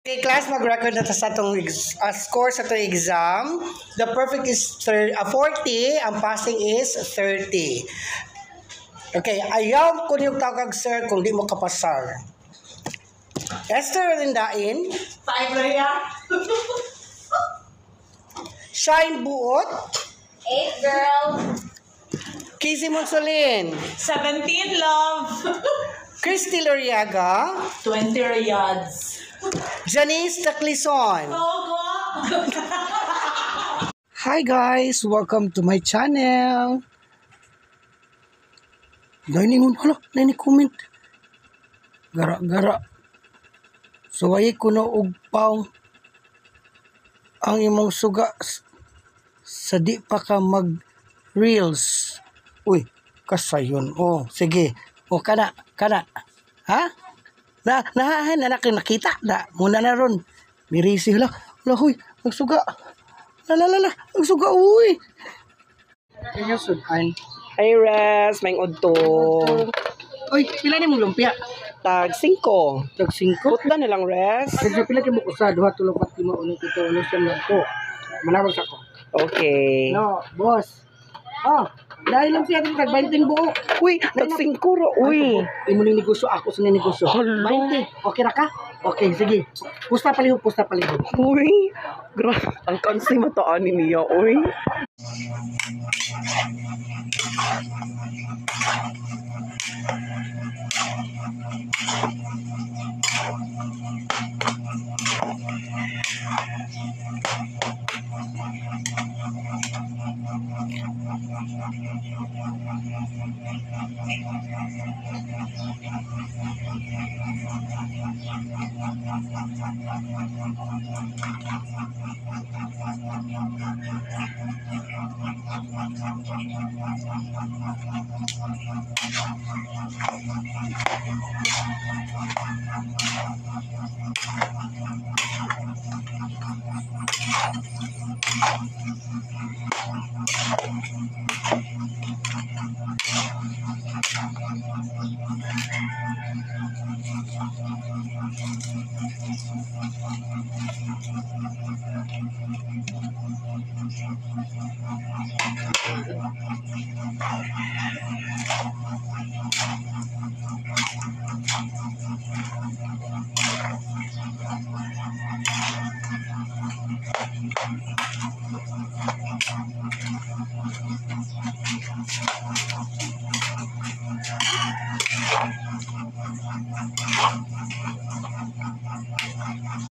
Okay, class, mag-record na ta sa itong score sa itong exam. The perfect is 40, ang passing is 30. Okay, ayaw ko niyong tawag, sir, kung di mo kapasar. Esther Rindain. 5 Maria. Shine Buot. 8 girl. Casey Monsolin. 17 love. Christy Loriaga. 20 Riyadhs. Janice Taclison. Togo. Hi guys, welcome to my channel. Naningon, hala, comment. Gara-gara. So, ay ko na ugpaw ang imong suga sa di pa ka mag-reels. Uy, kasayon. Oh, sige. Oh, kana. Ha? Na nakita. Muna na ron. Mirisi, hala, huy, ang suga. Ang suga, uy. Kaya sudan. Hi, Res. May udto. Uy, pila ni mong lumpia? Tag 5. Tag 5? Putda na lang, Res. Sa pila kay mo usa 2 3 4 5 6 7 8 9 manawag sa ko. Okay. No, boss. Oh, dahil lumpia din tag 20 buo. Uy, tag 5 ro. Uy. Imo ni negosyo, ako sa negosyo. Hello. 20. Okay ra ka? Okay, sige. Pusta palihog. Uy. Ang kansi mataan ni niya, uy.